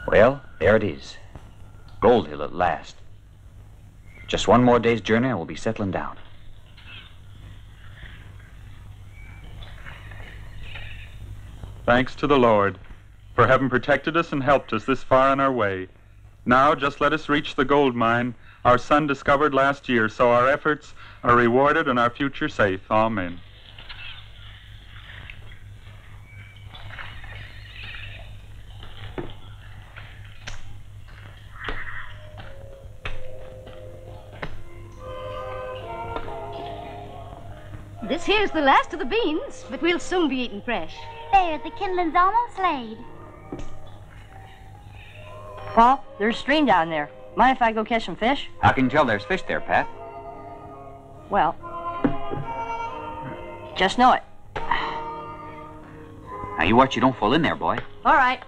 Well, there it is. Gold Hill at last. Just one more day's journey and we'll be settling down. Thanks to the Lord for having protected us and helped us this far on our way. Now just let us reach the gold mine our son discovered last year, so our efforts are rewarded and our future safe. Amen. This here's the last of the beans, but we'll soon be eating fresh. There, the kindling's almost laid. Paul, there's a stream down there. Mind if I go catch some fish? I can tell there's fish there, Pat. Well, just know it. Now you watch you don't fall in there, boy. All right.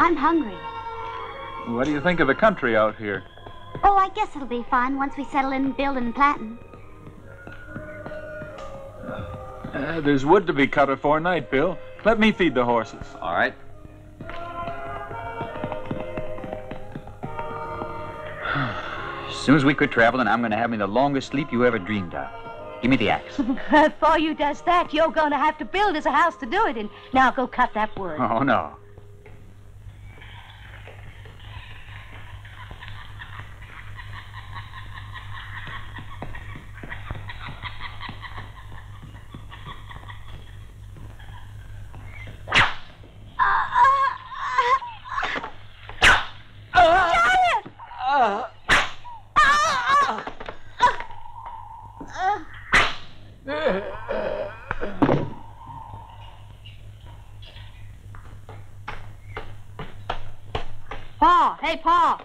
I'm hungry. What do you think of the country out here? Oh, I guess it'll be fine once we settle in building and planting. There's wood to be cut afore night, Bill. Let me feed the horses. All right. As soon as we quit traveling, I'm going to have me the longest sleep you ever dreamed of. Give me the axe. Before you does that, you're going to have to build us a house to do it, and now go cut that wood. Oh, no. Paul, hey, Paul.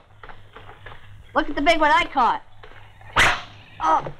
Look at the big one I caught. Oh.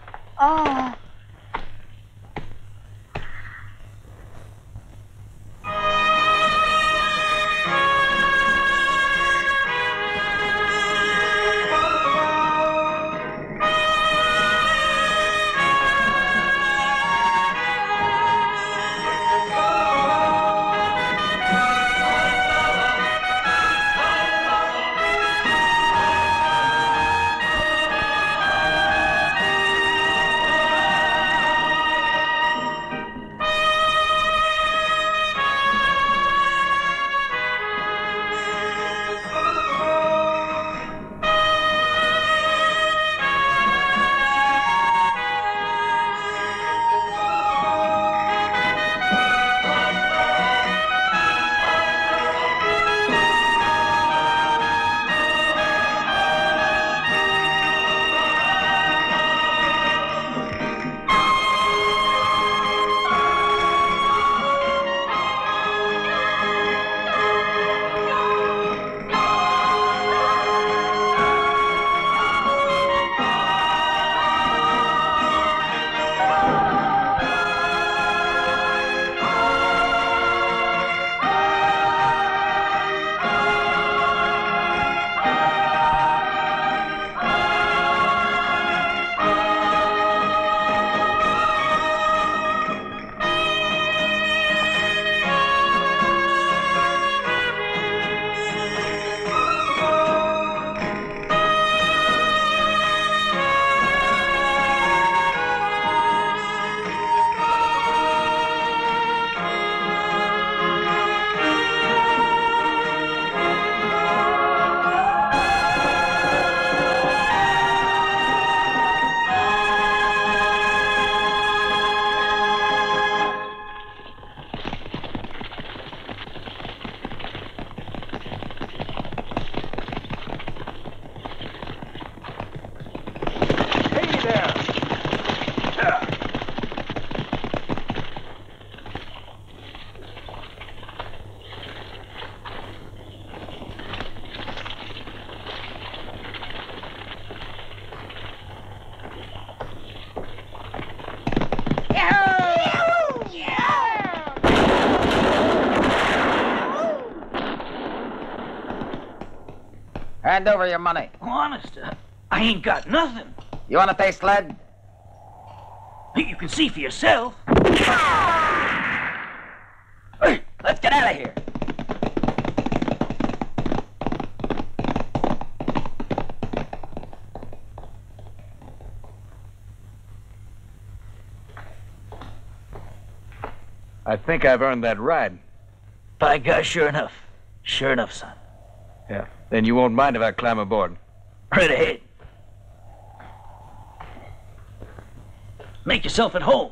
Hand over your money. Honest, I ain't got nothing. You want to pay sled? You can see for yourself. Hey, let's get out of here. I think I've earned that ride. By gosh, sure enough. Sure enough, son. Yeah. Then you won't mind if I climb aboard. Right ahead. Make yourself at home.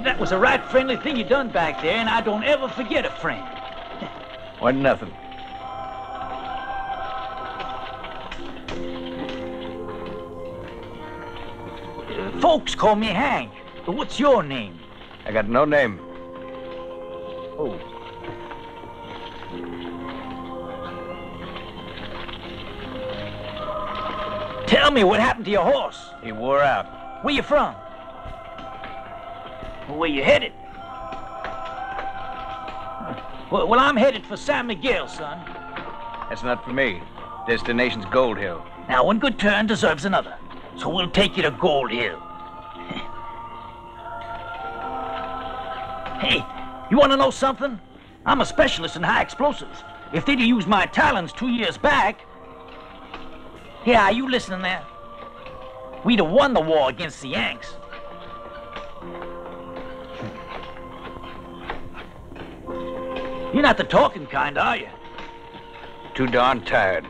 That was a right friendly thing you done back there, and I don't ever forget a friend. Wasn't nothing. Folks call me Hank. But what's your name? I got no name. Oh. Tell me what happened to your horse. He wore out. Where you from? Where you headed? Well, I'm headed for San Miguel, son. That's not for me. Destination's Gold Hill. Now, one good turn deserves another. So we'll take you to Gold Hill. Hey, you want to know something? I'm a specialist in high explosives. If they'd have used my talents 2 years back... Yeah, are you listening there? We'd have won the war against the Yanks. You're not the talking kind, are you? Too darn tired.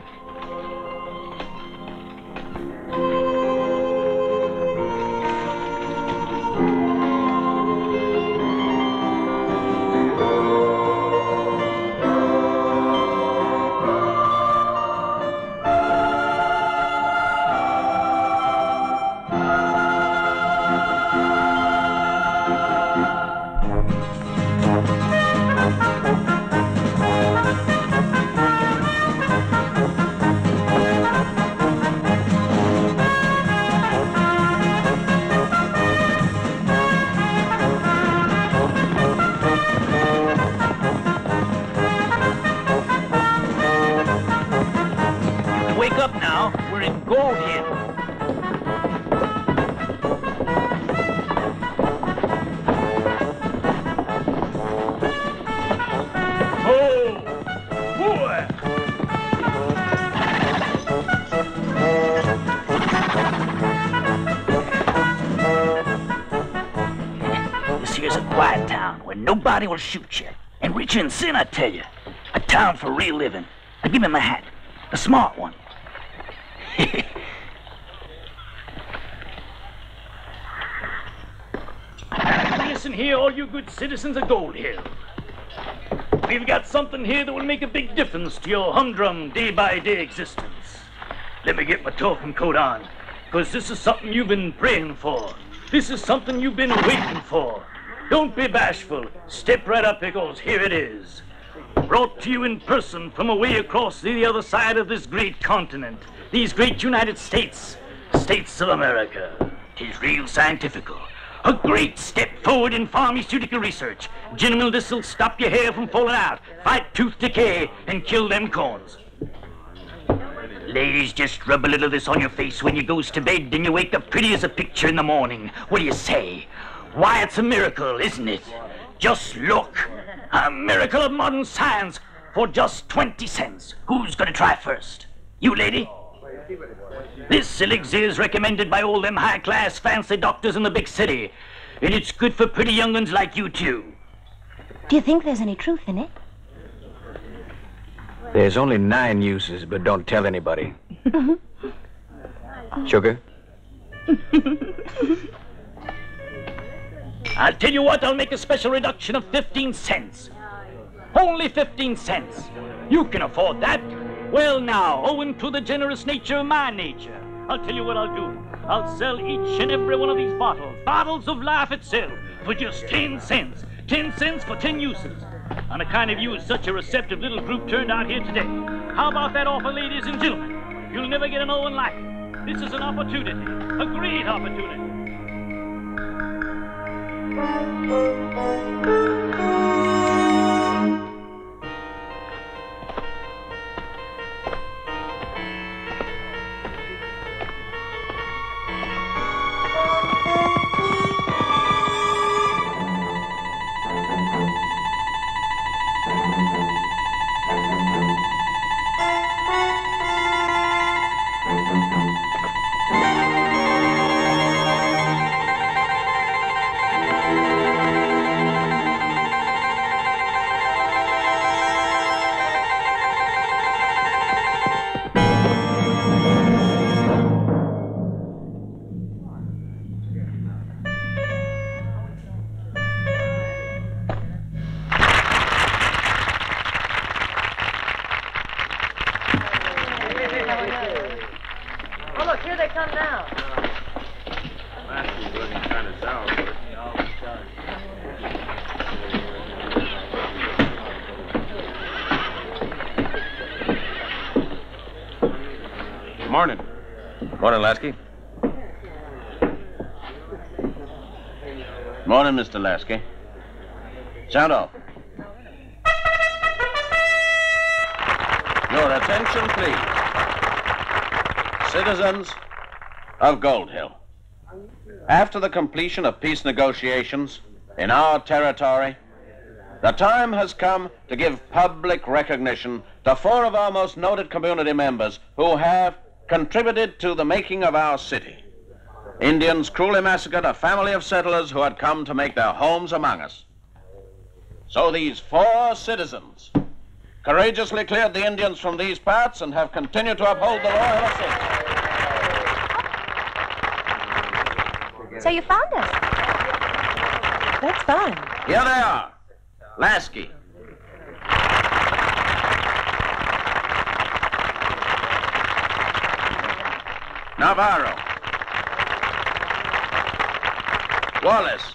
Wake up now. We're in Gold Hill. Oh! Boy! This here's a quiet town where nobody will shoot you. And richer in sin, I tell you. A town for real living. Now give me my hat. A smart one. Listen here, all you good citizens of Gold Hill. We've got something here that will make a big difference to your humdrum day-by-day existence. Let me get my talking coat on, because this is something you've been praying for. This is something you've been waiting for. Don't be bashful. Step right up, because here it is. Brought to you in person from away across the other side of this great continent. These great United States. States of America. 'Tis real scientifical. A great step forward in pharmaceutical research. Gentlemen, this'll stop your hair from falling out, fight tooth decay, and kill them corns. Ladies, just rub a little of this on your face when you goes to bed, and you wake up pretty as a picture in the morning. What do you say? Why, it's a miracle, isn't it? Just look. A miracle of modern science for just 20 cents. Who's gonna try first? You, lady? This elixir is recommended by all them high-class fancy doctors in the big city. And it's good for pretty young'uns like you, too. Do you think there's any truth in it? There's only 9 uses, but don't tell anybody. Sugar? I'll tell you what, I'll make a special reduction of 15 cents. Only 15 cents. You can afford that. Well now, owing to the generous nature of my nature, I'll tell you what I'll do. I'll sell each and every one of these bottles of life itself, for just 10 cents. 10 cents for 10 uses. On account of you as such a receptive little group turned out here today. How about that offer, ladies and gentlemen? You'll never get another one like it. This is an opportunity, a great opportunity. Morning. Morning, Lasky. Morning, Mr. Lasky. Sound off. Your attention, please. Citizens of Gold Hill. After the completion of peace negotiations in our territory, the time has come to give public recognition to 4 of our most noted community members who have contributed to the making of our city. Indians cruelly massacred a family of settlers who had come to make their homes among us. So these 4 citizens courageously cleared the Indians from these parts and have continued to uphold the law ever since. So you found us. That's fine. Here they are. Lasky. Navarro. Wallace.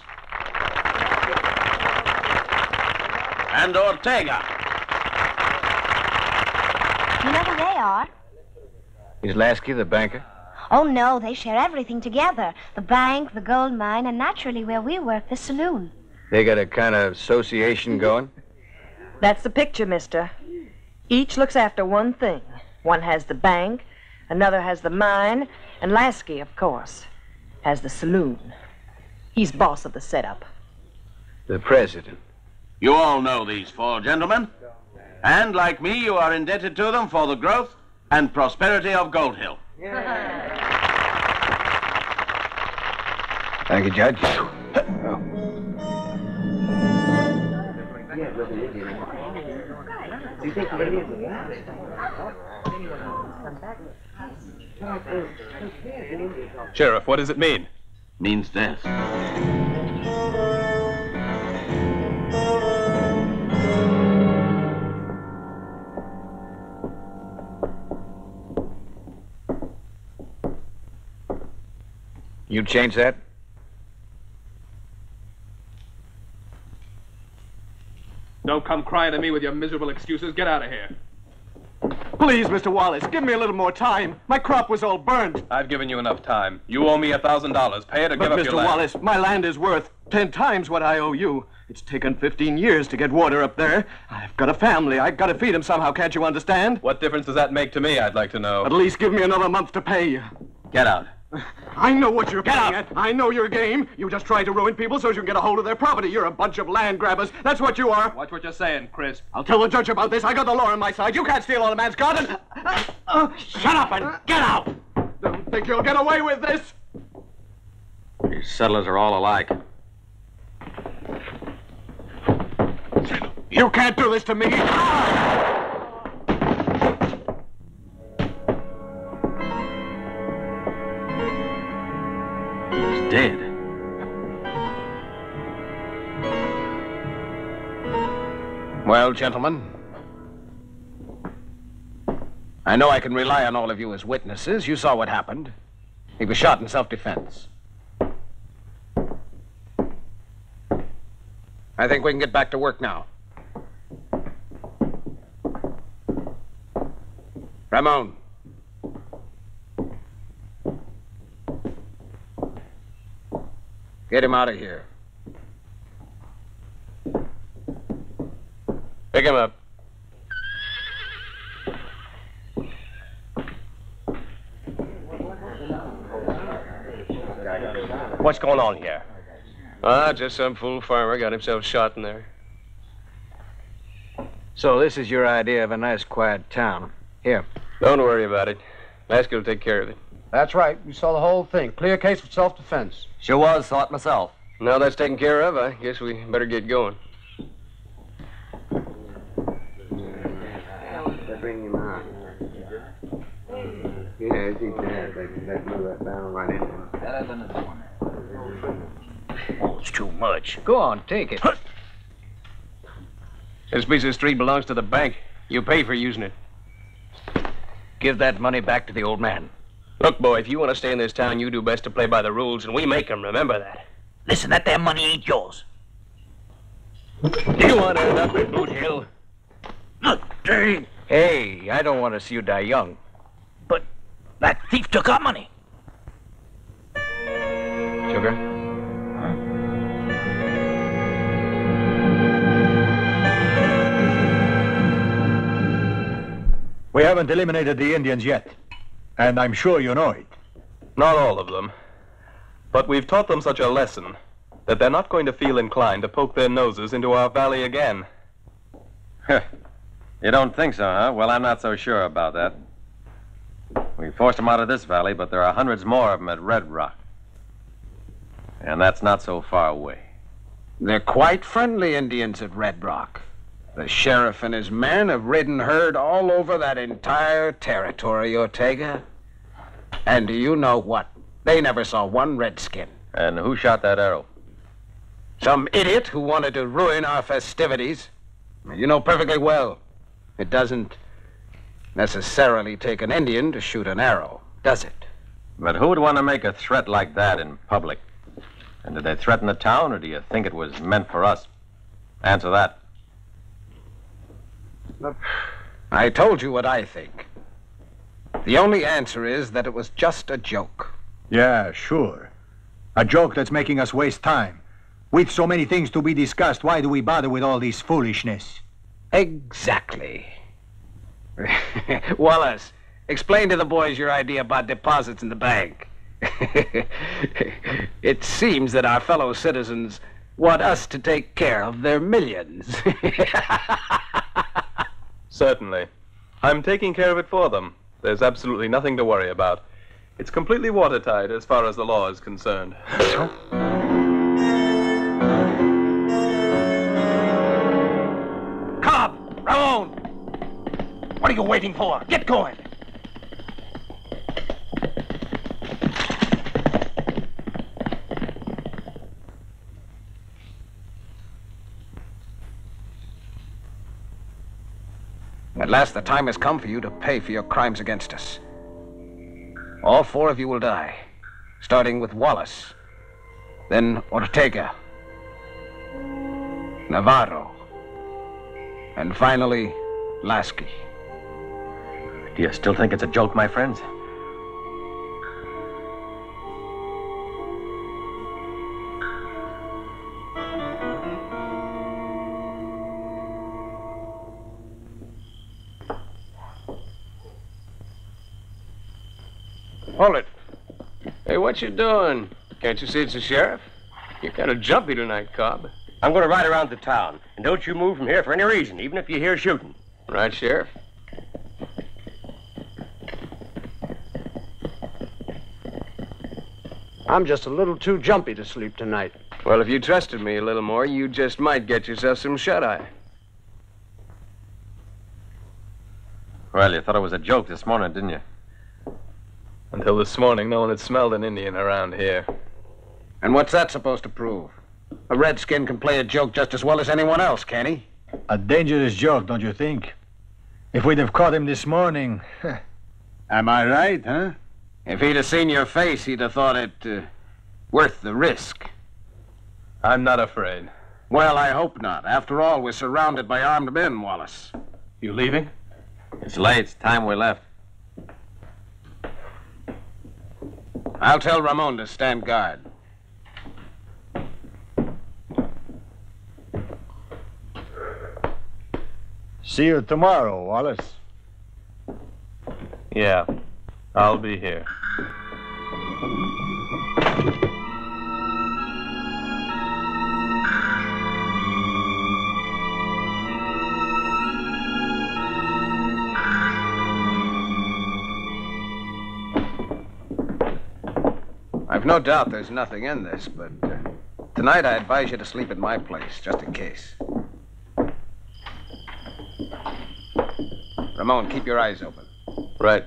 And Ortega. You know who they are? Is Lasky the banker? Oh, no, they share everything together. The bank, the gold mine, and naturally where we work, the saloon. They got a kind of association going? That's the picture, mister. Each looks after one thing. One has the bank, another has the mine, and Lasky, of course, has the saloon. He's boss of the setup. The president. You all know these 4 gentlemen. And, like me, you are indebted to them for the growth and prosperity of Gold Hill. Thank you, Judge. Sheriff, what does it mean? Means this. You change that? Don't come crying to me with your miserable excuses. Get out of here. Please, Mr. Wallace, give me a little more time. My crop was all burned. I've given you enough time. You owe me $1,000. Pay it or give up your Mr. land. Wallace, my land is worth 10 times what I owe you. It's taken 15 years to get water up there. I've got a family. I've got to feed them somehow, can't you understand? What difference does that make to me, I'd like to know? At least give me another month to pay you. Get out. I know what you're playing at. I know your game. You just try to ruin people so you can get a hold of their property. You're a bunch of land grabbers. That's what you are. Watch what you're saying, Chris. I'll tell the judge about this. I got the law on my side. You can't steal all a man's got and... Shut up and get out! Don't think you'll get away with this. These settlers are all alike. You can't do this to me. He's dead. Well, gentlemen, I know I can rely on all of you as witnesses. You saw what happened. He was shot in self-defense. I think we can get back to work now. Ramon. Get him out of here. Pick him up. What's going on here? Just some fool farmer got himself shot in there. So this is your idea of a nice, quiet town. Here. Don't worry about it. Massacre will take care of it. That's right. We saw the whole thing. Clear case of self-defense. Sure was. Saw it myself. Now that's taken care of, I guess we better get going. Bring him out. Yeah, he can. Let's move that down right in there. Oh, it's too much. Go on, take it. This piece of street belongs to the bank. You pay for using it. Give that money back to the old man. Look, boy, if you want to stay in this town, you do best to play by the rules, and we make them. Remember that. Listen, that there money ain't yours. You want to end up in Boot Hill? Look, dang. Hey, I don't want to see you die young. But that thief took our money. Sugar? We haven't eliminated the Indians yet, and I'm sure you know it. Not all of them. But we've taught them such a lesson that they're not going to feel inclined to poke their noses into our valley again. You don't think so, huh? Well, I'm not so sure about that. We forced them out of this valley, but there are hundreds more of them at Red Rock. And that's not so far away. They're quite friendly Indians at Red Rock. The sheriff and his men have ridden herd all over that entire territory, Ortega. And do you know what? They never saw one redskin. And who shot that arrow? Some idiot who wanted to ruin our festivities. You know perfectly well. It doesn't necessarily take an Indian to shoot an arrow, does it? But who would want to make a threat like that in public? And did they threaten the town, or do you think it was meant for us? Answer that. I told you what I think. The only answer is that it was just a joke. Yeah, sure. A joke that's making us waste time. With so many things to be discussed, why do we bother with all this foolishness? Exactly. Wallace, explain to the boys your idea about deposits in the bank. It seems that our fellow citizens want us to take care of their millions. Certainly. I'm taking care of it for them. There's absolutely nothing to worry about. It's completely watertight as far as the law is concerned. Cobb! Ramon! What are you waiting for? Get going! At last the time has come for you to pay for your crimes against us. All four of you will die, starting with Wallace, then Ortega, Navarro, and finally, Lasky. Do you still think it's a joke, my friends? Hold it. Hey, what you doing? Can't you see it's the sheriff? You're kind of jumpy tonight, Cobb. I'm going to ride around the town. And don't you move from here for any reason, even if you hear shooting. Right, Sheriff? I'm just a little too jumpy to sleep tonight. Well, if you trusted me a little more, you just might get yourself some shut-eye. Well, you thought it was a joke this morning, didn't you? Until this morning, no one had smelled an Indian around here. And what's that supposed to prove? A redskin can play a joke just as well as anyone else, can he? A dangerous joke, don't you think? If we'd have caught him this morning... Am I right, huh? If he'd have seen your face, he'd have thought it worth the risk. I'm not afraid. Well, I hope not. After all, we're surrounded by armed men, Wallace. You leaving? It's late. It's time we left. I'll tell Ramon to stand guard. See you tomorrow, Wallace. Yeah, I'll be here. I've no doubt there's nothing in this, but tonight I advise you to sleep at my place, just in case. Ramon, keep your eyes open. Right.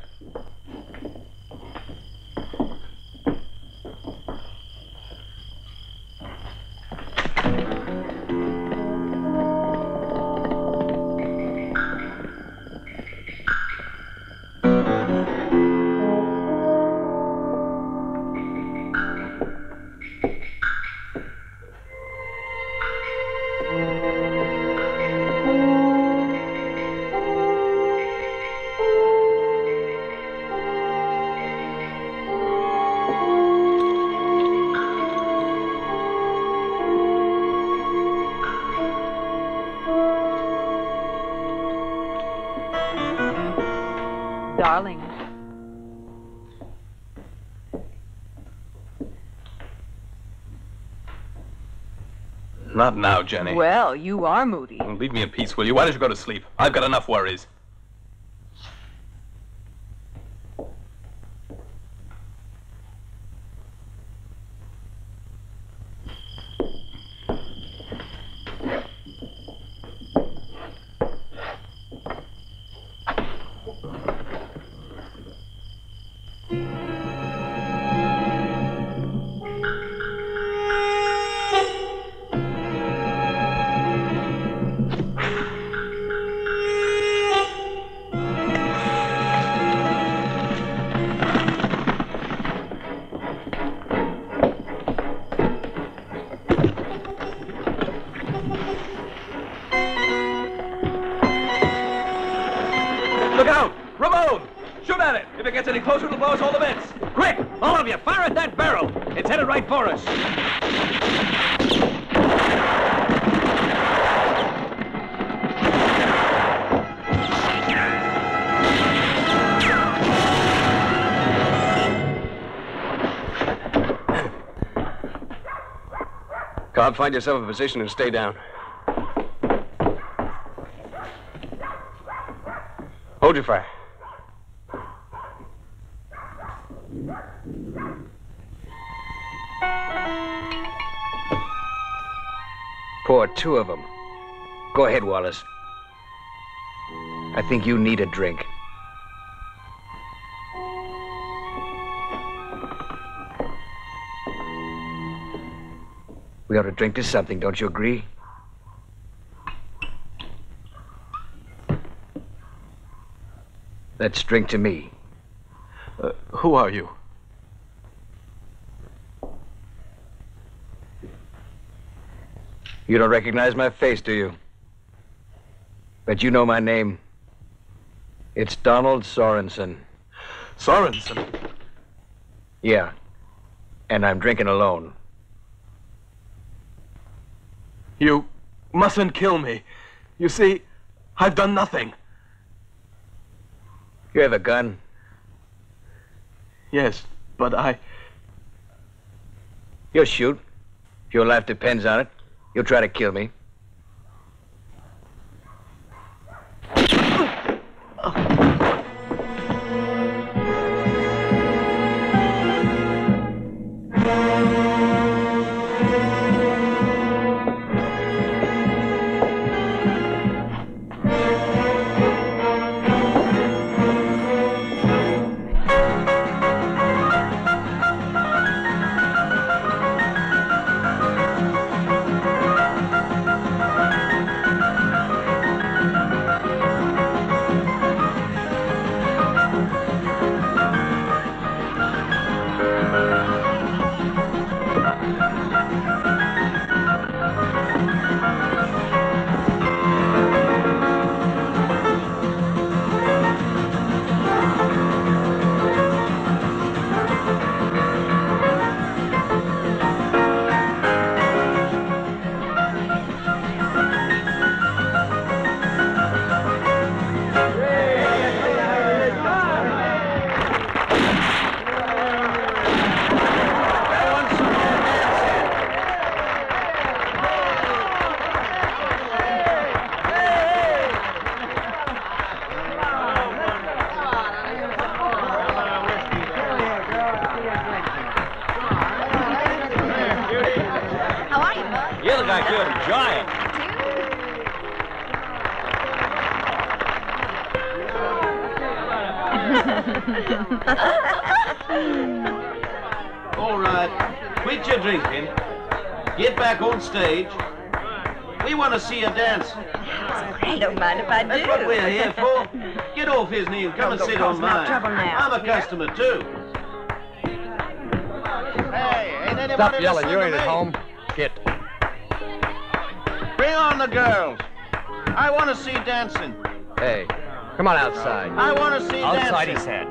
Darling. Not now, Jenny. Well, you are moody. Leave me in peace, will you? Why don't you go to sleep? I've got enough worries. Look out! Ramon! Shoot at it! If it gets any closer, it'll blow us all to bits! Quick! All of you, fire at that barrel! It's headed right for us. Cobb, find yourself a position and stay down. Hold your fire. Pour two of them. Go ahead, Wallace. I think you need a drink. We ought to drink to something, don't you agree? Let's drink to me. Who are you? You don't recognize my face, do you? But you know my name. It's Donald Sorenson. Sorenson? Yeah. And I'm drinking alone. You mustn't kill me. You see, I've done nothing. You have a gun? Yes, but You'll shoot. If your life depends on it, you'll try to kill me. You're a giant. All right, quit your drinking. Get back on stage. We want to see you dance. I don't mind if I do. That's what we're here for. Get off his knee and come and sit on mine. I'm a customer too. Hey, ain't anybody Stop yelling, listening you to ain't at me? home. Get. Bring on the girls. I want to see dancing. Hey, come on outside. I want to see outside dancing. he said.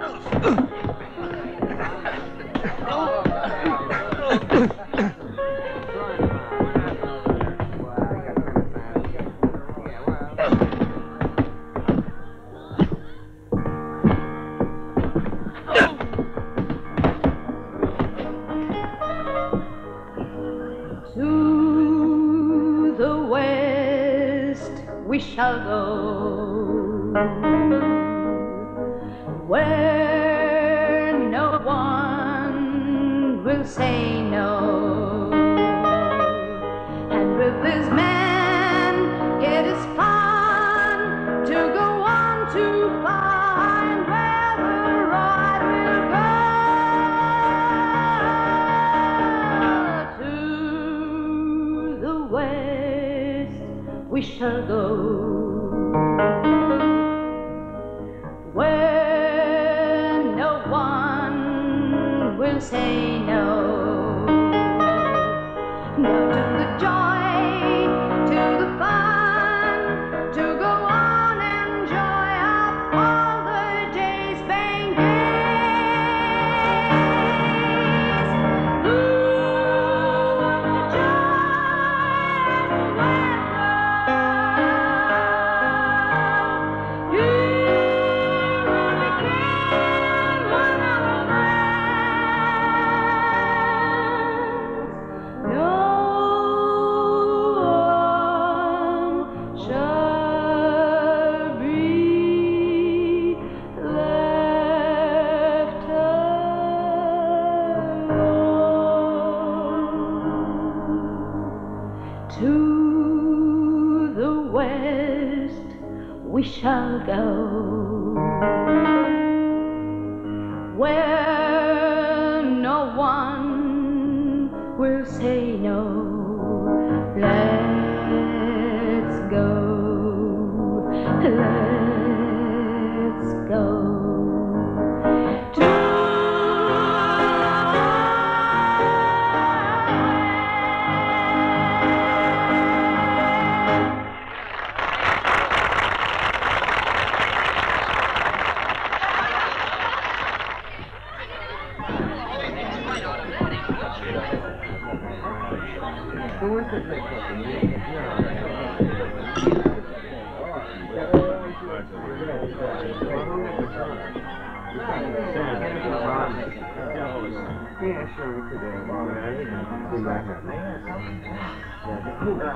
To the west we shall go, where no one will say no, and with this man it is fun to go on to find where the ride will go. To the west we shall go, where no one will say no. No to the joy, to the fun, to go on and enjoy up all the day's vain games. Ooh, what the joy of the to the west we shall go, where no one will say no. Let's go, let's go.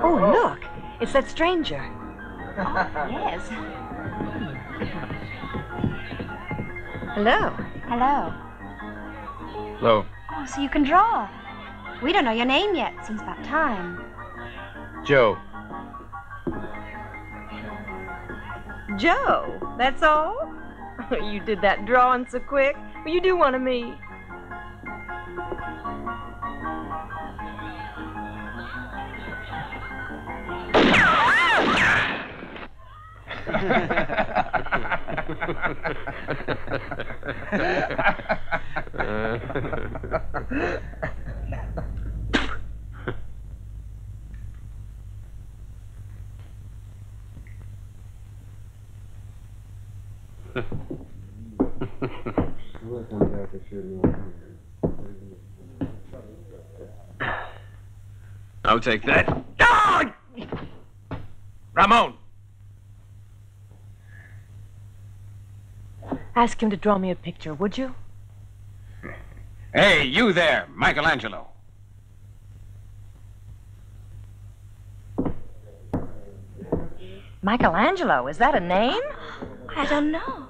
Oh, look. It's that stranger. Yes. Hello. Hello. Hello. Oh, so you can draw. We don't know your name yet. Seems about time. Joe. Joe, that's all? You did that drawing so quick. Well, you do want to meet. I'll take that. Ah! Ramon! Ask him to draw me a picture, would you? Hey, you there, Michelangelo. Michelangelo, is that a name? I don't know.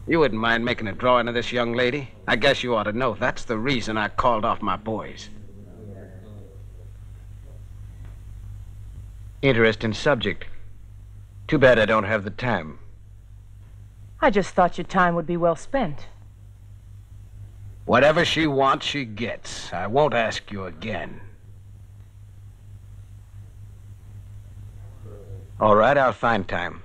You wouldn't mind making a drawing of this young lady? I guess you ought to know that's the reason I called off my boys. Interesting subject. Too bad I don't have the time. I just thought your time would be well spent. Whatever she wants, she gets. I won't ask you again. All right, I'll find time.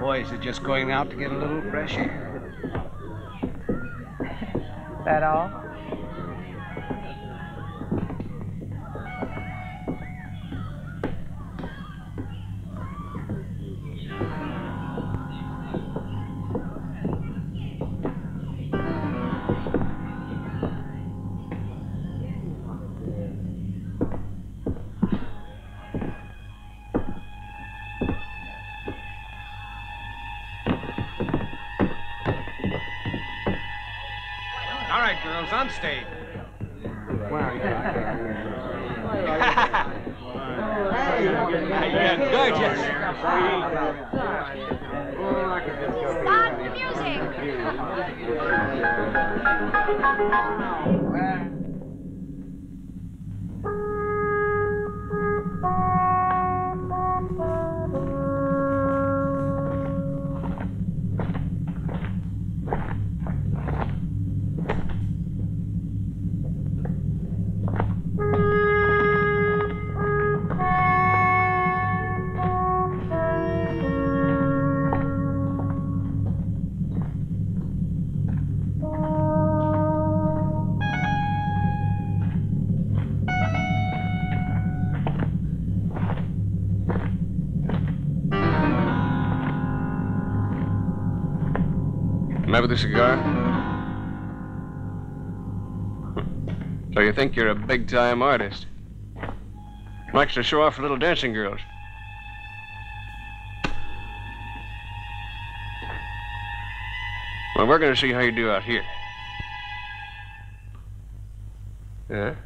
Boys are just going out to get a little fresh air. That all? All right, girls, on stage. Yeah, gorgeous. Start the music. Remember the cigar? So you think you're a big-time artist? Likes to show off for little dancing girls. Well, we're going to see how you do out here. Yeah?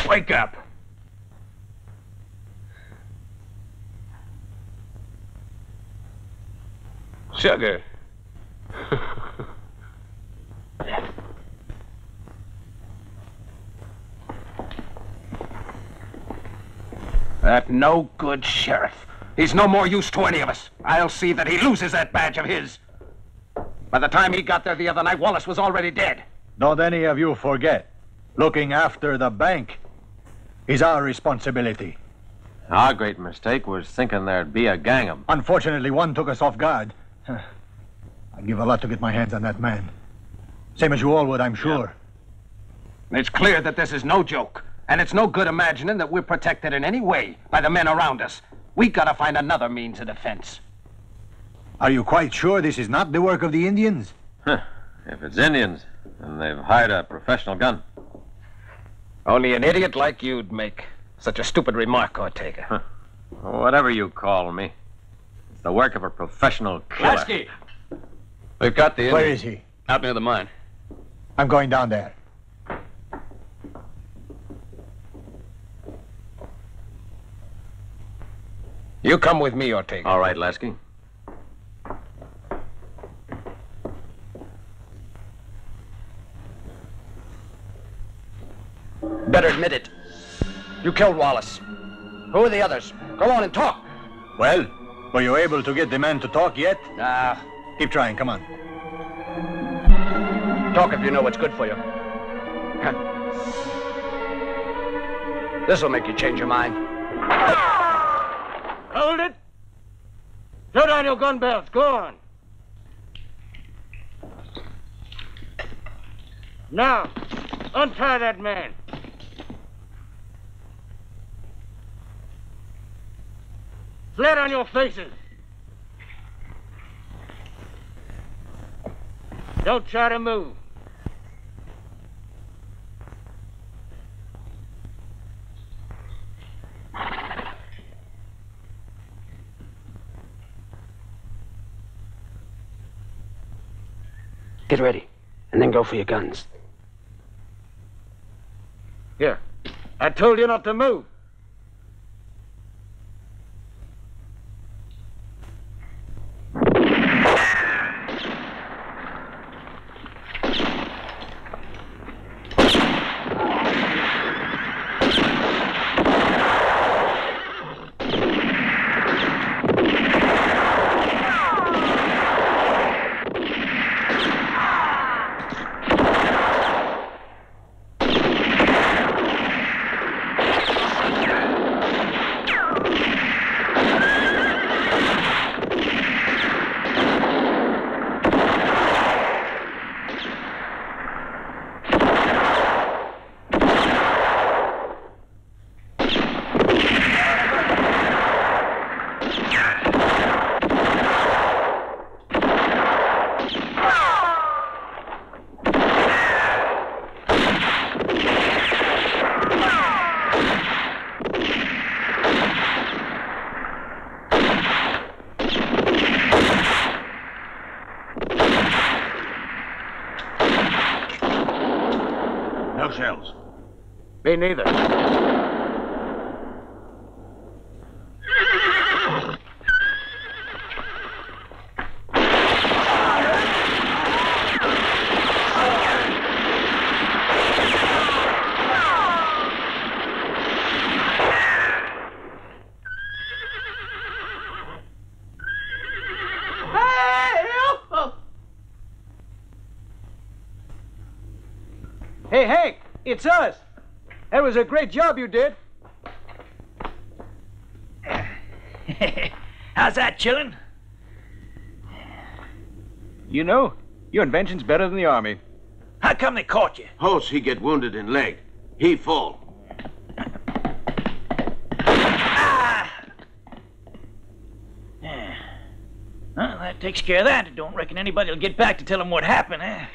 Wake up. Sugar. That no good sheriff. He's no more use to any of us. I'll see that he loses that badge of his. By the time he got there the other night, Wallace was already dead. Don't any of you forget, looking after the bank is our responsibility. Our great mistake was thinking there'd be a gang of them. Unfortunately, one took us off guard. I'd give a lot to get my hands on that man. Same as you all would, I'm sure. Yeah. It's clear that this is no joke. And it's no good imagining that we're protected in any way by the men around us. We gotta find another means of defense. Are you quite sure this is not the work of the Indians? If it's Indians, then they've hired a professional gun. Only an idiot like you'd make such a stupid remark, Ortega. Whatever you call me. It's the work of a professional killer. Lasky! We've got the Indian. Where is he? Out near the mine. I'm going down there. You come with me, Ortega. All right, Lasky. better admit it. You killed Wallace. Who are the others? Go on and talk. Well, were you able to get the man to talk yet? Nah. Keep trying, come on. Talk if you know what's good for you. This'll make you change your mind. Hold it! Throw down your gun belts. Go on. Now, untie that man. Flat on your faces. Don't try to move. Get ready, and then go for your guns. Here. I told you not to move. No shells. Me neither. Hey, Hank, it's us. That was a great job you did. How's that, chillin'? You know, your invention's better than the Army. How come they caught you? Horse, he get wounded in leg. He fall. Yeah. Well, that takes care of that. I don't reckon anybody will get back to tell him what happened, eh?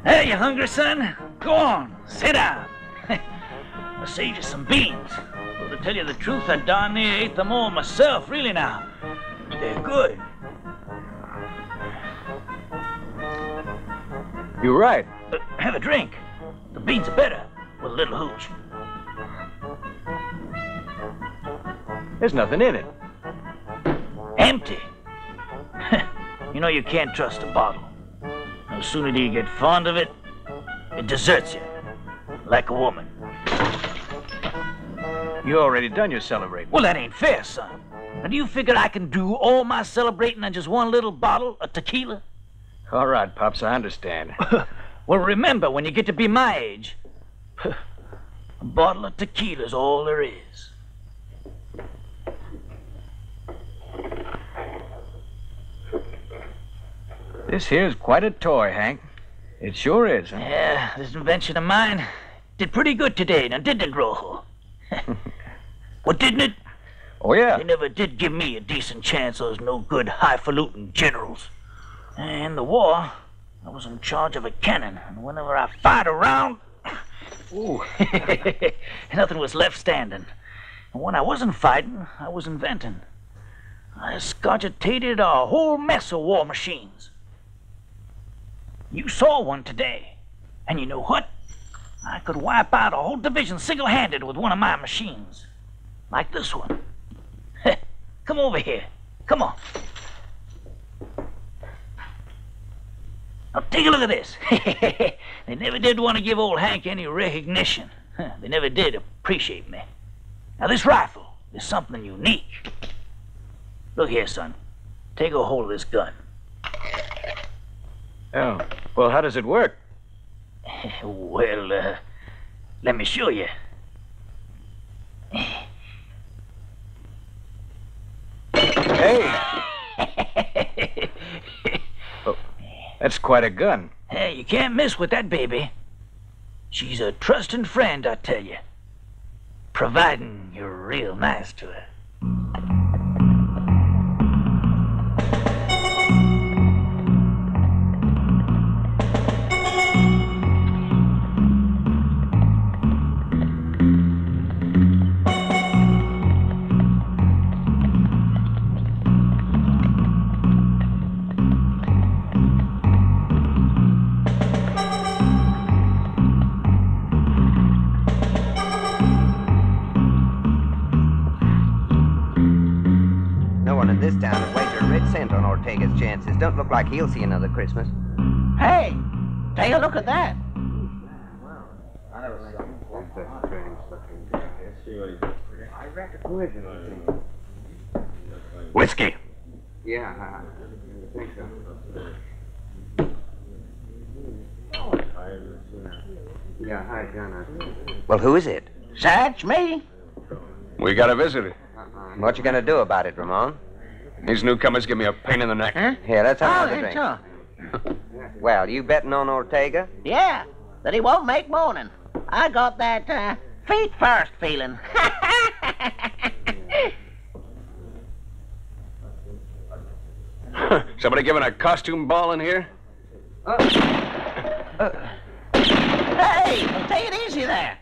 Hey, you hungry, son? Go on, sit down. I'll save you some beans. Well, to tell you the truth, I darn near ate them all myself, really now. They're good. You're right. Have a drink. The beans are better with a little hooch. There's nothing in it. Empty. You know you can't trust a bottle. No sooner do you get fond of it, it deserts you. Like a woman. You already done your celebrating. Well, that ain't fair, son. Now, do you figure I can do all my celebrating on just one little bottle of tequila? All right, Pops, I understand. Well, remember, when you get to be my age, a bottle of tequila's all there is. This here's quite a toy, Hank. It sure is, huh? Yeah, this invention of mine did pretty good today, now didn't it, Rocho? Well, didn't it? Oh, yeah. They never did give me a decent chance, those no-good, highfalutin generals. In the war, I was in charge of a cannon, and whenever I fired a round, ooh, nothing was left standing. And when I wasn't fighting, I was inventing. I escogitated a whole mess of war machines. You saw one today, and you know what? I could wipe out a whole division single-handed with one of my machines. Like this one. Come over here. Come on. Now, take a look at this. They never did want to give old Hank any recognition. They never did appreciate me. Now, this rifle is something unique. Look here, son. Take a hold of this gun. Oh, well, how does it work? Well, let me show you. Hey! Oh, that's quite a gun. Hey, you can't miss with that baby. She's a trusting friend, I tell you. Providing you're real nice to her. Chances. Don't look like he'll see another Christmas. Hey, take a look at that. Whiskey. Yeah, I think so. Yeah, hi, John. Well, who is it? That's me. We got a visitor. What you gonna do about it, Ramon? These newcomers give me a pain in the neck. Huh? Here, let's have another drink. Well, you betting on Ortega? Yeah, that he won't make morning. I got that feet first feeling. Somebody giving a costume ball in here? Hey, take it easy there.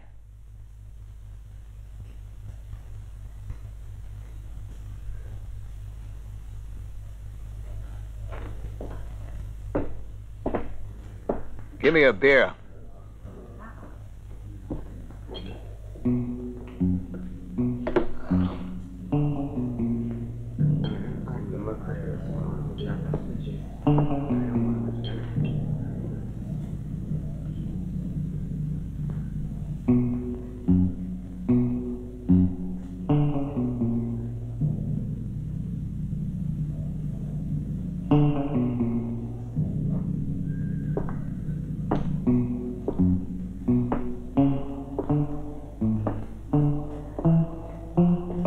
Give me a beer.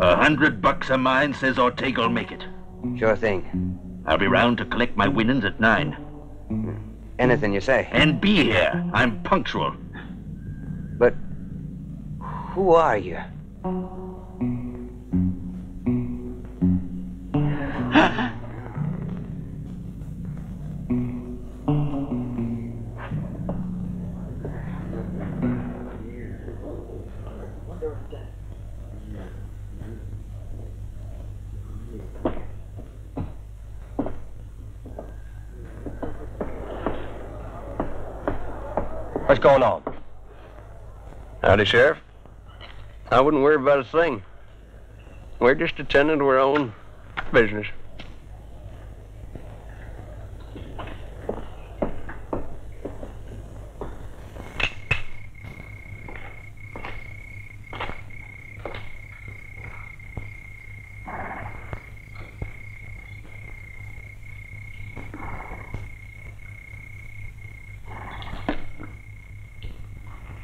$100 of mine says Ortega'll make it. Sure thing. I'll be round to collect my winnings at 9. Anything you say. And be here. I'm punctual. But who are you? What's going on? Howdy, Sheriff. I wouldn't worry about a thing. We're just attending to our own business.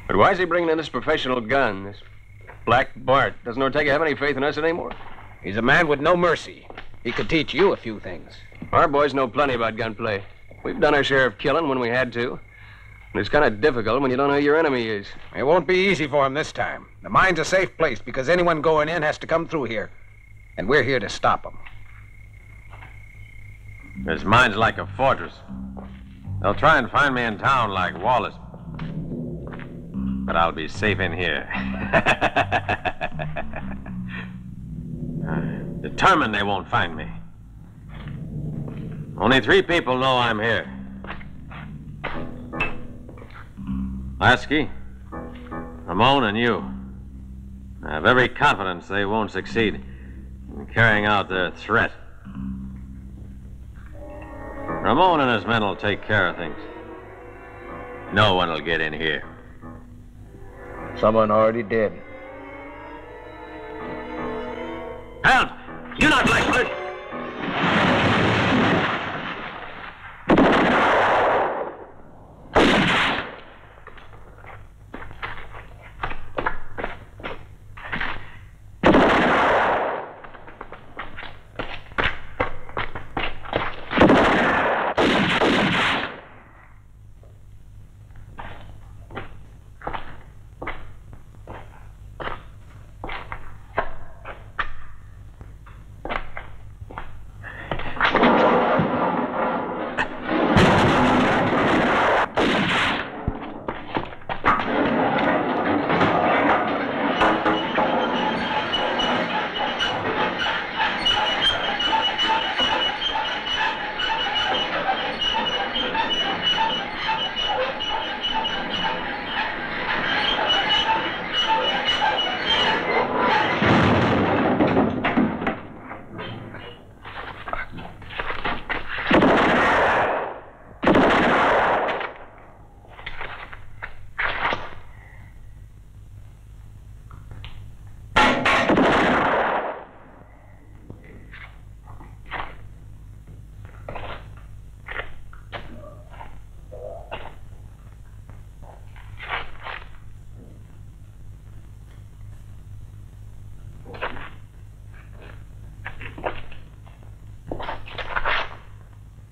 But why is he bringing in this professional gun, this Black Bart? Doesn't Ortega have any faith in us anymore? He's a man with no mercy. He could teach you a few things. Our boys know plenty about gunplay. We've done our share of killing when we had to. And it's kind of difficult when you don't know who your enemy is. It won't be easy for him this time. The mine's a safe place because anyone going in has to come through here. And we're here to stop him. This mine's like a fortress. They'll try and find me in town like Wallace. But I'll be safe in here. Determined they won't find me. Only 3 people know I'm here. Lasky, Ramon, and you. I have every confidence they won't succeed in carrying out their threat. Ramon and his men will take care of things. No one will get in here. Someone already did. Help! You're not Blackfoot!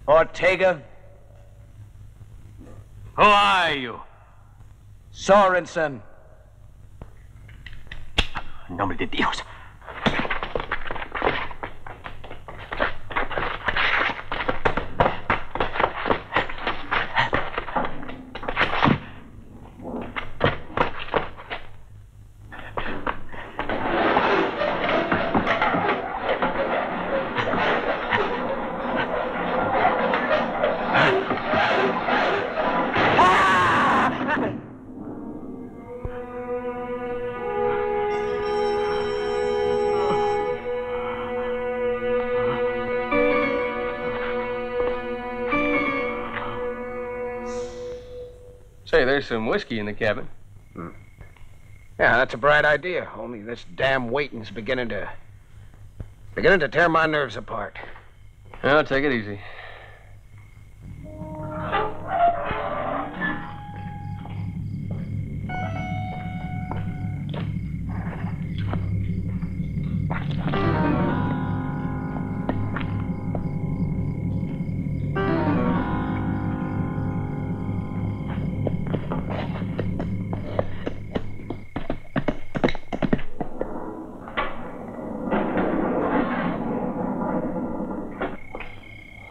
Ortega? Who are you? Sorenson. En nombre de Dios. Say, there's some whiskey in the cabin. Yeah, that's a bright idea. Only this damn waiting's beginning to tear my nerves apart. Well, take it easy.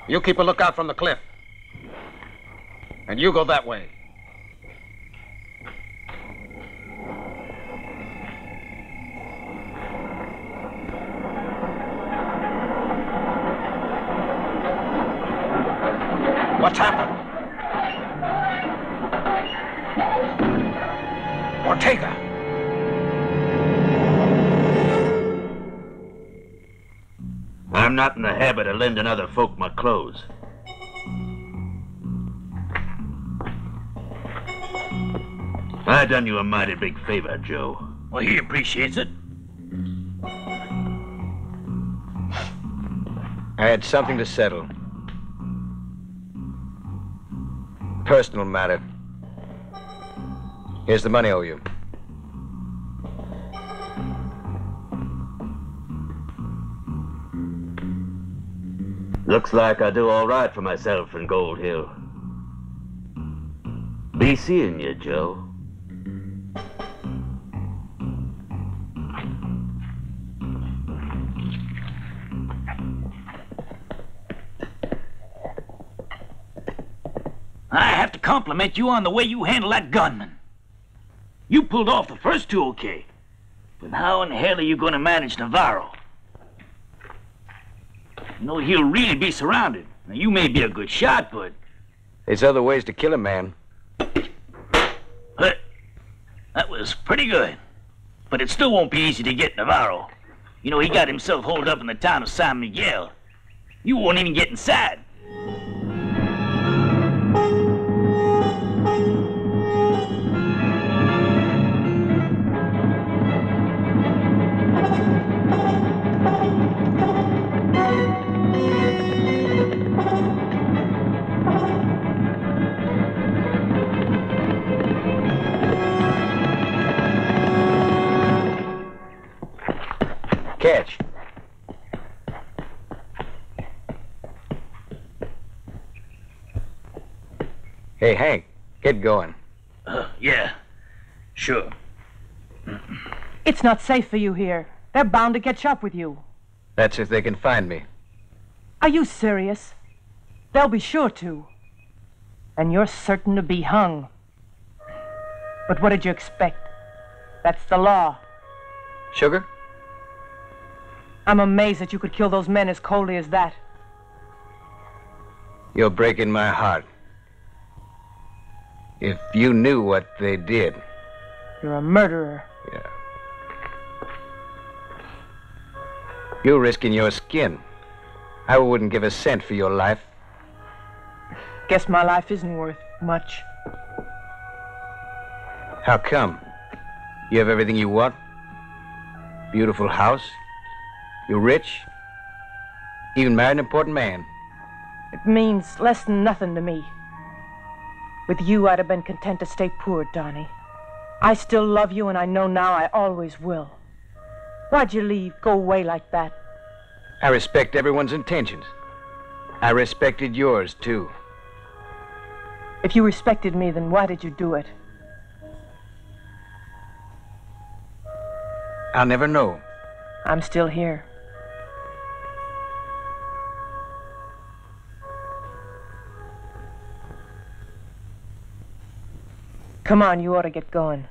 You keep a lookout from the cliff. And you go that way. What's happened? Ortega! I'm not in the habit of lending other folk my clothes. I done you a mighty big favor, Joe. Well, he appreciates it. I had something to settle. Personal matter. Here's the money I owe you. Looks like I do all right for myself in Gold Hill. Be seeing you, Joe. I have to compliment you on the way you handled that gunman. You pulled off the first two okay. But how in the hell are you going to manage Navarro? You know, he'll really be surrounded. Now, you may be a good shot, but... There's other ways to kill a man. That was pretty good. But it still won't be easy to get Navarro. You know, he got himself holed up in the town of San Miguel. You won't even get inside. catch. Hey, Hank, get going. Yeah, sure. It's not safe for you here. They're bound to catch up with you. That's if they can find me. Are you serious? They'll be sure to. And you're certain to be hung. But what did you expect? That's the law. Sugar? I'm amazed that you could kill those men as coldly as that. You're breaking my heart. If you knew what they did. You're a murderer. Yeah. You're risking your skin. I wouldn't give a cent for your life. Guess my life isn't worth much. How come? You have everything you want? Beautiful house? You're rich? Even married an important man? It means less than nothing to me. With you, I'd have been content to stay poor, Donnie. I still love you, and I know now I always will. Why'd you leave? Go away like that? I respect everyone's intentions. I respected yours, too. If you respected me, then why did you do it? I'll never know. I'm still here. Come on, you ought to get going.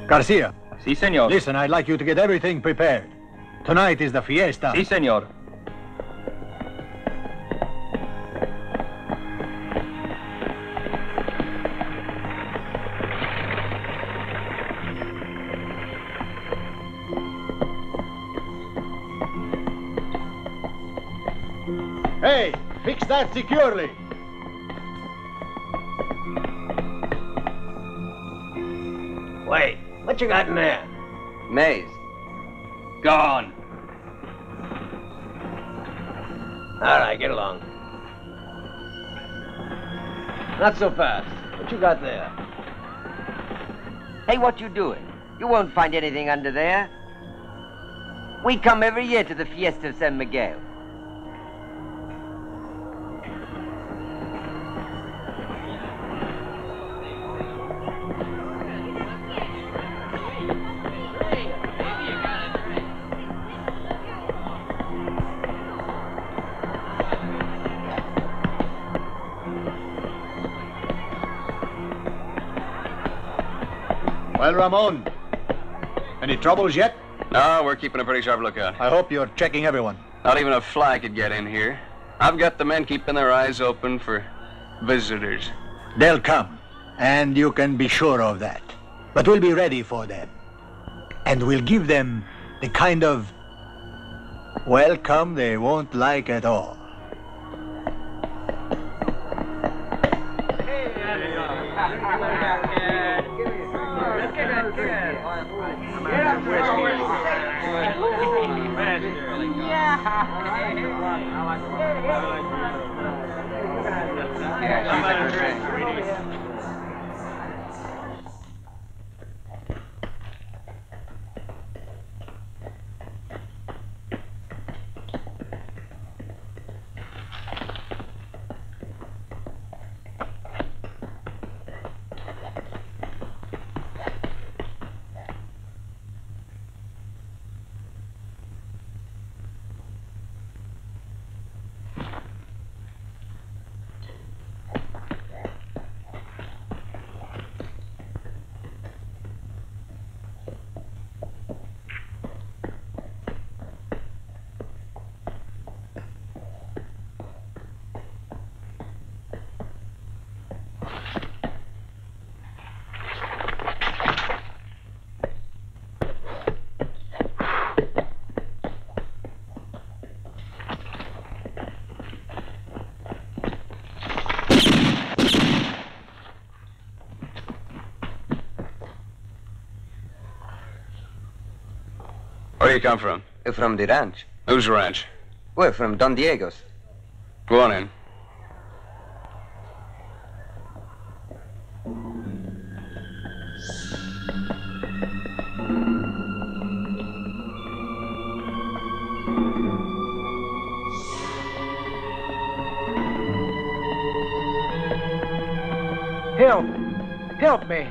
Garcia. Si, senor. Listen, I'd like you to get everything prepared. Tonight is the fiesta. Si, senor. Hey, fix that securely. Wait, what you got in there? Maize. Gone. All right, get along. Not so fast. What you got there? Hey, what you doing? You won't find anything under there. We come every year to the Fiesta of San Miguel. Well, Ramon, any troubles yet? No, we're keeping a pretty sharp lookout. I hope you're checking everyone. Not even a fly could get in here. I've got the men keeping their eyes open for visitors. They'll come, and you can be sure of that. But we'll be ready for them. And we'll give them the kind of welcome they won't like at all. Where do you come from? From the ranch. Whose ranch? Well, from Don Diego's. Go on in. Help! Help me!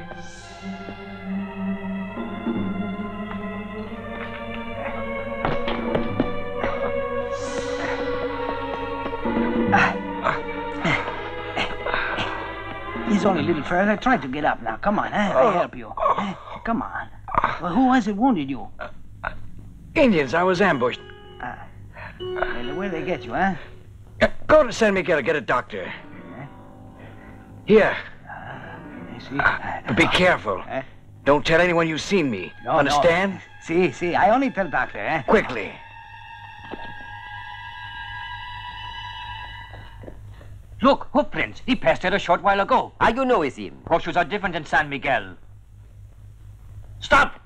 He's only a little further. Try to get up now. Come on, I'll help you. Come on. Well, who was it wounded you? Indians. I was ambushed. Well, where'd they get you, huh? Go to San Miguel, get a doctor. Here. I see. But be careful. Don't tell anyone you've seen me. No, Understand? No. See, I only tell doctor, eh? Quickly. Look, footprints. He passed here a short while ago. How you know it's him? Horseshoes are different in San Miguel. Stop!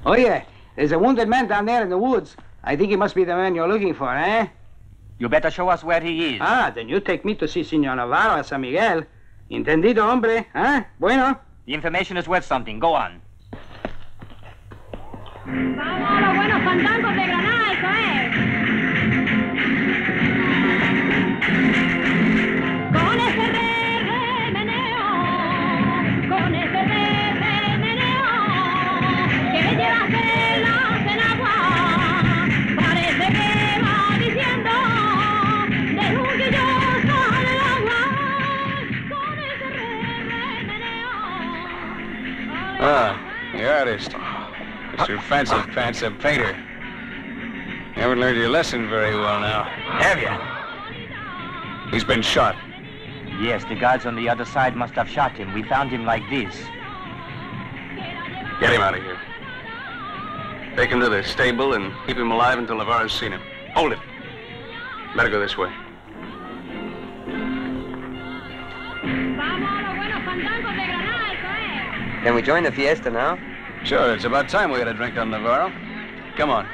Oh, yeah. There's a wounded man down there in the woods. I think he must be the man you're looking for, eh? You better show us where he is. Then you take me to see Senor Navarro at San Miguel. Entendido, hombre? Bueno. The information is worth something. Go on. Vamos, los buenos fandangos de Granada, eso es. Con ese meneo, con ese meneo, que llevas velas en agua, parece que va diciendo, de un guillo sale el agua, con ese meneo. The artist. Mr. Fancy Pants, a painter. You haven't learned your lesson very well now. Have you? He's been shot. Yes, the guards on the other side must have shot him. We found him like this. Get him out of here. Take him to the stable and keep him alive until Navarro's seen him. Hold it. Better go this way. Can we join the fiesta now? Sure, it's about time we had a drink on Navarro. Come on.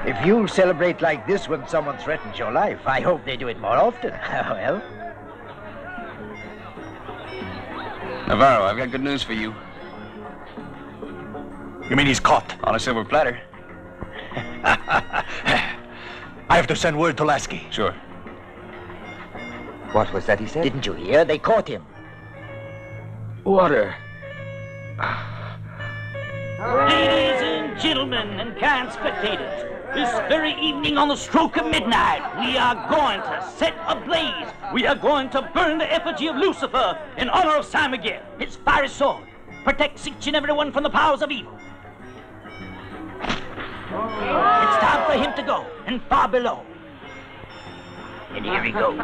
If you'll celebrate like this when someone threatens your life, I hope they do it more often. Well? Navarro, I've got good news for you. You mean he's caught? On a silver platter. I have to send word to Lasky. Sure. What was that he said? Didn't you hear? They caught him. Water. Ladies and gentlemen and kind spectators, this very evening on the stroke of midnight, we are going to set ablaze. We are going to burn the effigy of Lucifer in honor of San Miguel, his fiery sword. Protects each and every one from the powers of evil. It's time for him to go, and far below. And here he goes.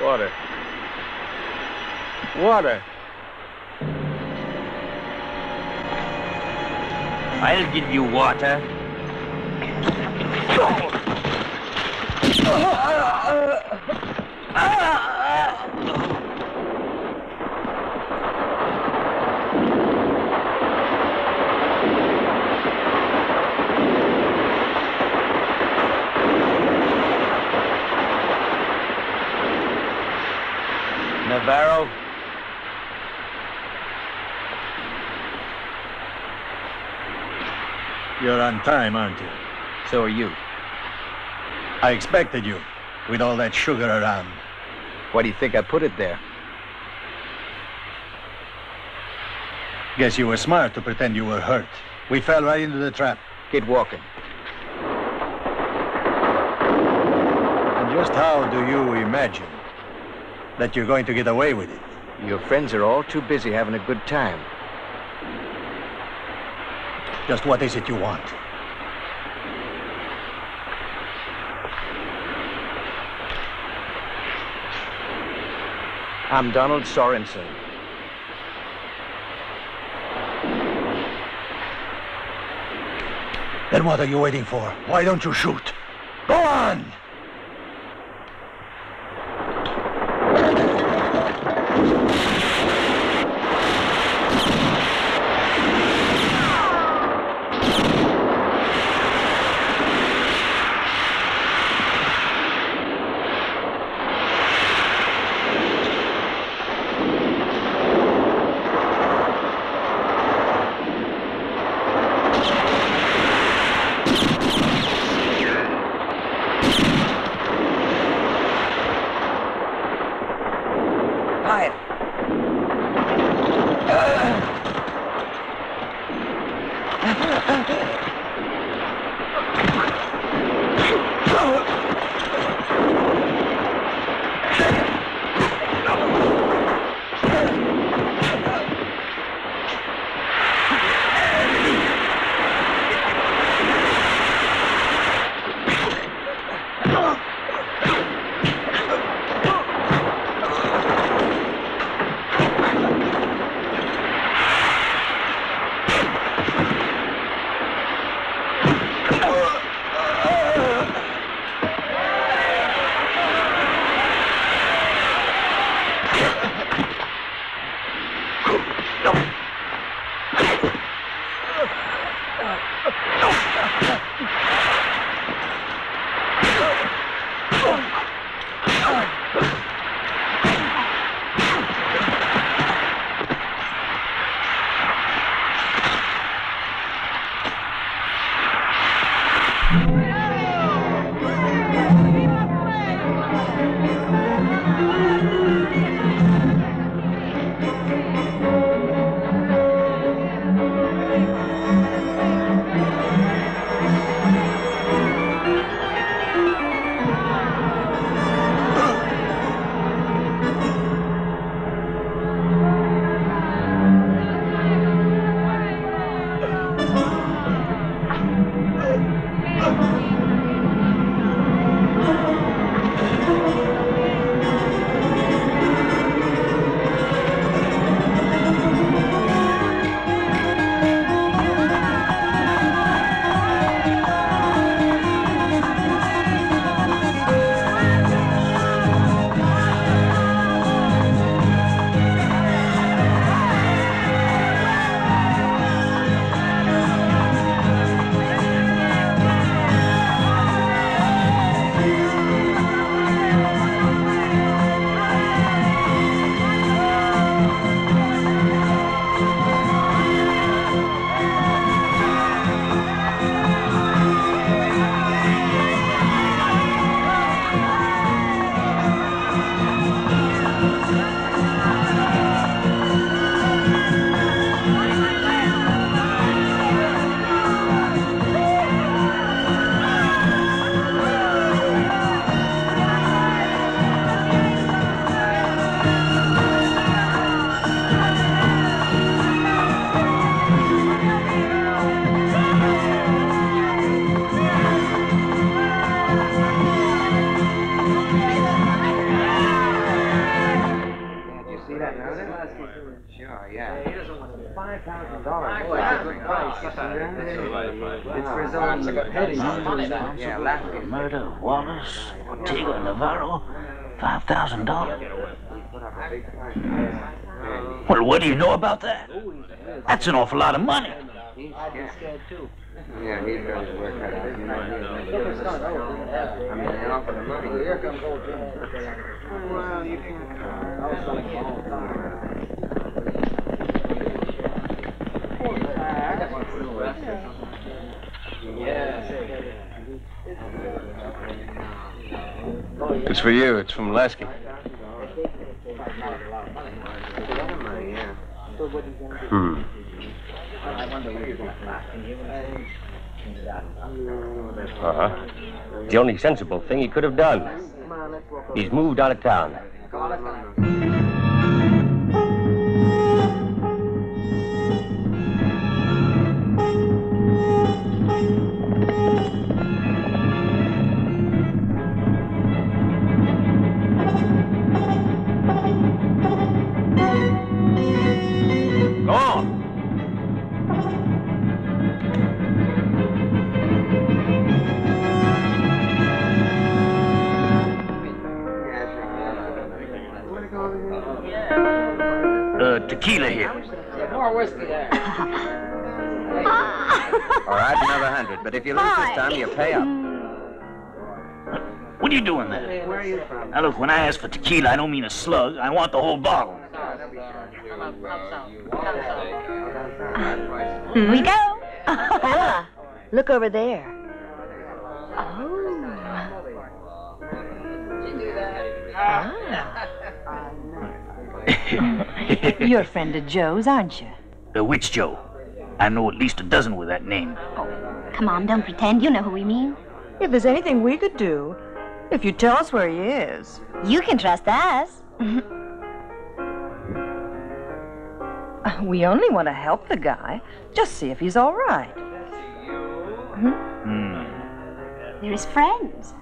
Water. Water. I'll give you water. Navarro. You're on time, aren't you? So are you. I expected you, with all that sugar around. Why do you think I put it there? Guess you were smart to pretend you were hurt. We fell right into the trap. Get walking. And just how do you imagine that you're going to get away with it. Your friends are all too busy having a good time. Just what is it you want? I'm Donald Sorenson. Then what are you waiting for? Why don't you shoot? Go on! Murder, Wallace, Ortega, Navarro, $5,000. Well, what do you know about that? That's an awful lot of money. I'd be scared too. Yeah, he's got his work cut out. I mean, they offer the money. Here comes old Jim. Well, you can't. I was selling for a long time. I got one for the rest. Yeah. It's for you. It's from Lasky. Uh-huh. It's the only sensible thing he could have done. He's moved out of town. Go on. Tequila here. More whiskey there. All right, another 100. But if you lose this time, you pay up. What are you doing there? Where are you from? Now look, when I ask for tequila, I don't mean a slug. I want the whole bottle. Here we go. Ella, look over there. You're a friend of Joe's, aren't you? Which Joe? I know at least a dozen with that name. Come on, don't pretend. You know who we mean. If there's anything we could do, if you tell us where he is. You can trust us. We only want to help the guy. Just see if he's all right. They're his friends.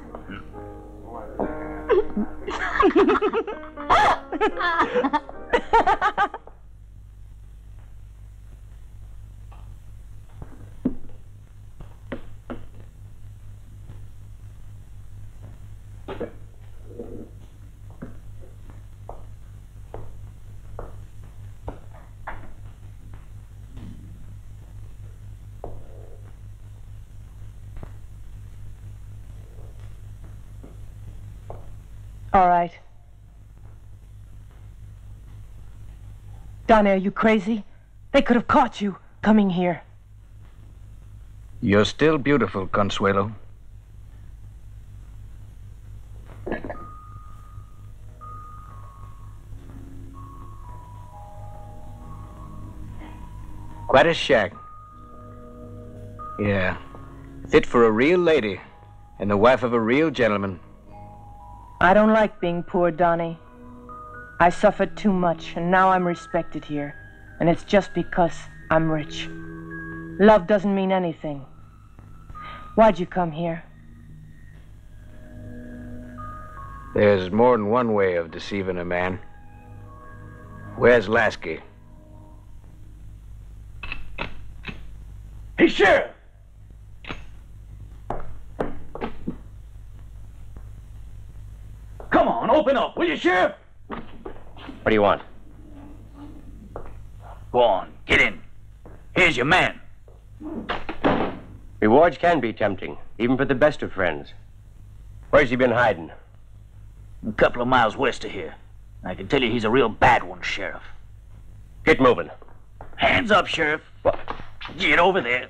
All right. Donnie, are you crazy? They could have caught you coming here. You're still beautiful, Consuelo. Quite a shack. Yeah. Fit for a real lady and the wife of a real gentleman. I don't like being poor, Donnie. I suffered too much, and now I'm respected here. And it's just because I'm rich. Love doesn't mean anything. Why'd you come here? There's more than one way of deceiving a man. Where's Lasky? Hey, Sheriff! Come on, open up, will you, Sheriff? What do you want? Go on, get in. Here's your man. Rewards can be tempting, even for the best of friends. Where's he been hiding? A couple of miles west of here. I can tell you he's a real bad one, Sheriff. Get moving. Hands up, Sheriff. What? Get over there.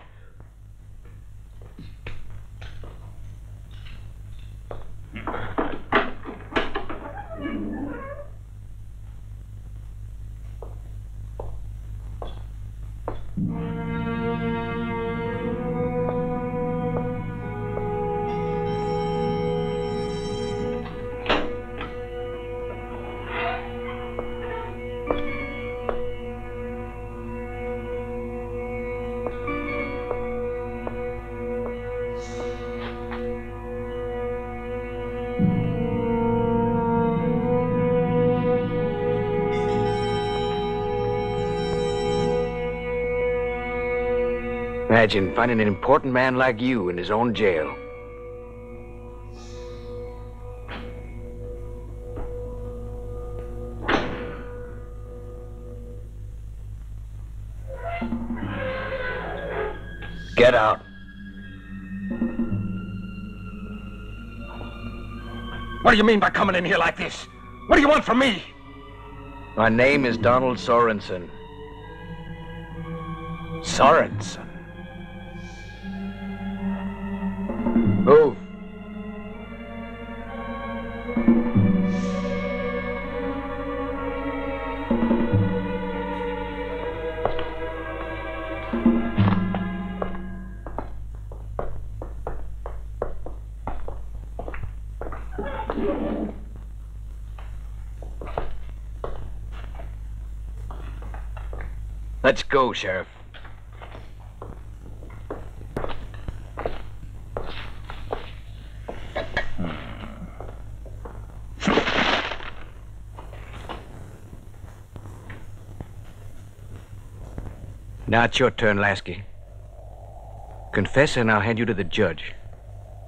Imagine finding an important man like you in his own jail. Get out. What do you mean by coming in here like this? What do you want from me? My name is Donald Sorenson. Sorenson? Move. Let's go, Sheriff. Now it's your turn, Lasky. Confess and I'll hand you to the judge.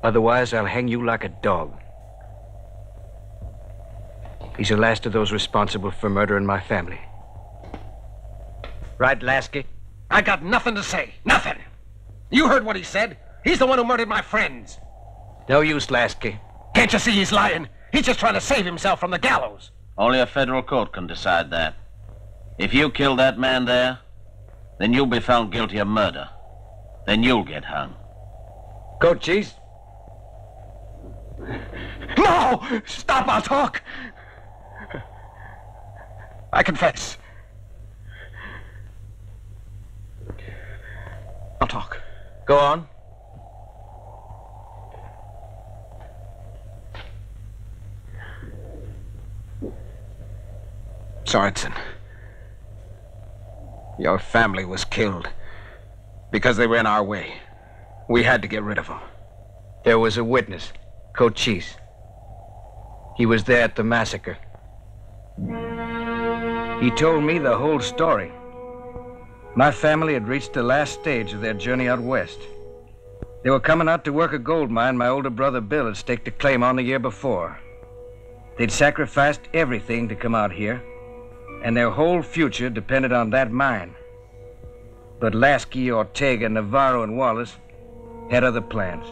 Otherwise, I'll hang you like a dog. He's the last of those responsible for murdering my family. Right, Lasky? I got nothing to say. Nothing. You heard what he said. He's the one who murdered my friends. No use, Lasky. Can't you see he's lying? He's just trying to save himself from the gallows. Only a federal court can decide that. If you killed that man there, then you'll be found guilty of murder. Then you'll get hung. Cochise? No! Stop, I'll talk. I confess. I'll talk. Go on. Sorenson, your family was killed because they were in our way. We had to get rid of them. There was a witness, Cochise. He was there at the massacre. He told me the whole story. My family had reached the last stage of their journey out west. They were coming out to work a gold mine my older brother Bill had staked a claim on the year before. They'd sacrificed everything to come out here, and their whole future depended on that mine. But Lasky, Ortega, Navarro, and Wallace had other plans.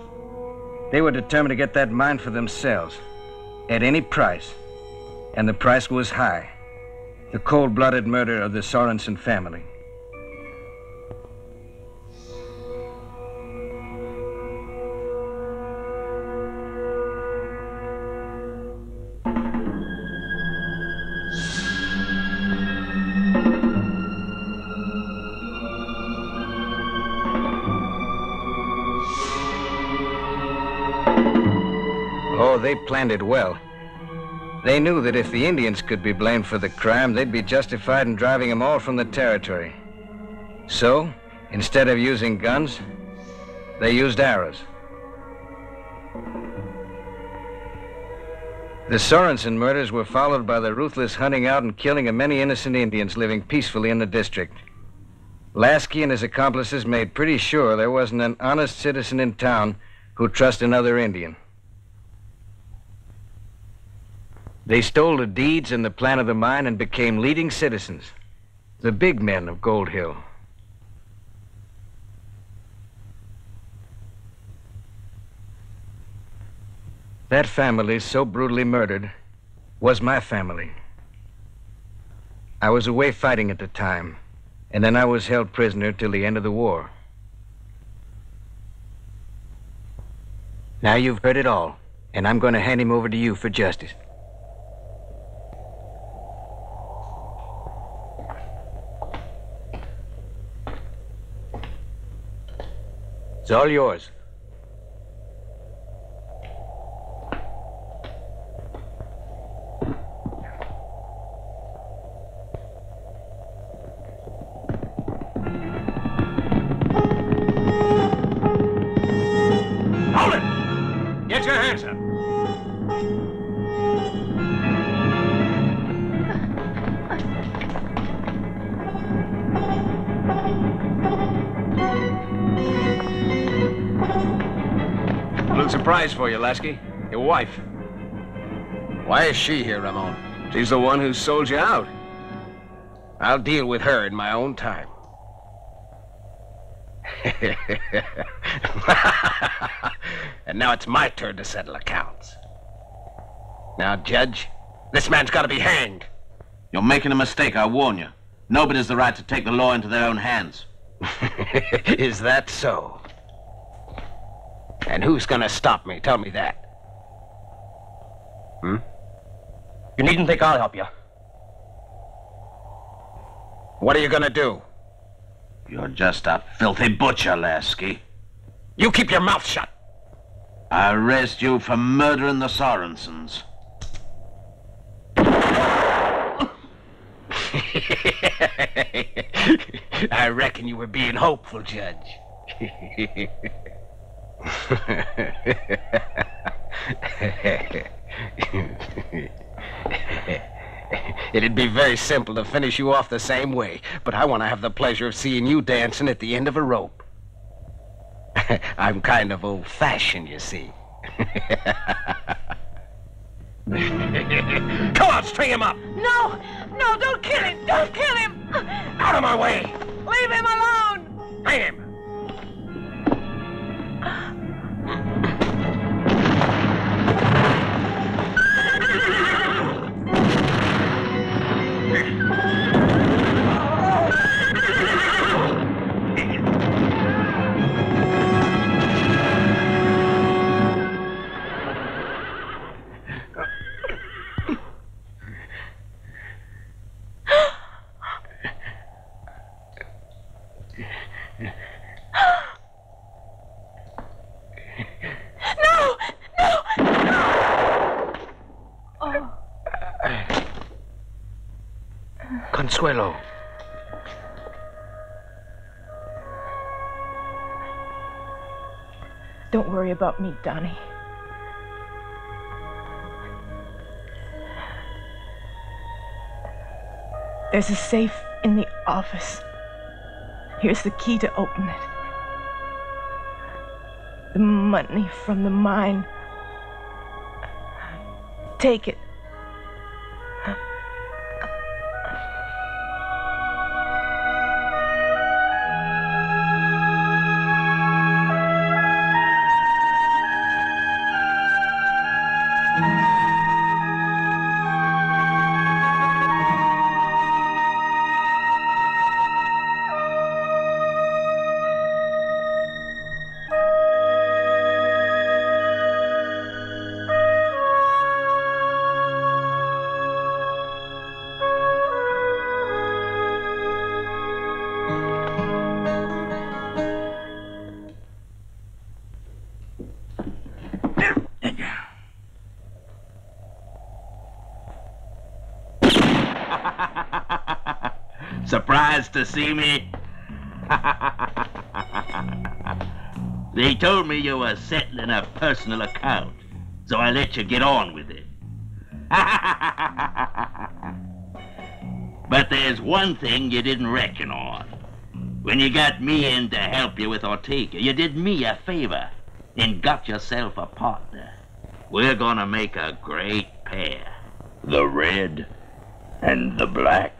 They were determined to get that mine for themselves, at any price. And the price was high. The cold-blooded murder of the Sorenson family. Oh, they planned it well. They knew that if the Indians could be blamed for the crime, they'd be justified in driving them all from the territory. So, instead of using guns, they used arrows. The Sorenson murders were followed by the ruthless hunting out and killing of many innocent Indians living peacefully in the district. Lasky and his accomplices made pretty sure there wasn't an honest citizen in town who'd trust another Indian. They stole the deeds and the plan of the mine and became leading citizens, the big men of Gold Hill. That family, so brutally murdered, was my family. I was away fighting at the time, and then I was held prisoner till the end of the war. Now you've heard it all, and I'm going to hand him over to you for justice. It's all yours. Hold it! Get your hands up. Surprise for you, Lasky. Your wife. Why is she here, Ramon? She's the one who sold you out. I'll deal with her in my own time. And now it's my turn to settle accounts. Now, Judge, this man's got to be hanged. You're making a mistake, I warn you. Nobody has the right to take the law into their own hands. Is that so? And who's gonna stop me? Tell me that. You needn't think I'll help you. What are you gonna do? You're just a filthy butcher, Lasky. You keep your mouth shut. I arrest you for murdering the Sorensons. I reckon you were being hopeful, Judge. It'd be very simple to finish you off the same way, but I want to have the pleasure of seeing you dancing at the end of a rope. I'm kind of old-fashioned, you see. Come on, string him up! No! No, don't kill him! Don't kill him! Out of my way! Leave him alone! Hang him! Consuelo. Don't worry about me, Donnie. There's a safe in the office. Here's the key to open it. The money from the mine. Take it. Surprised to see me? They told me you were settling a personal account, so I let you get on with it. But there's one thing you didn't reckon on. When you got me in to help you with Ortega, you did me a favor and got yourself a partner. We're gonna make a great pair. The red and the black.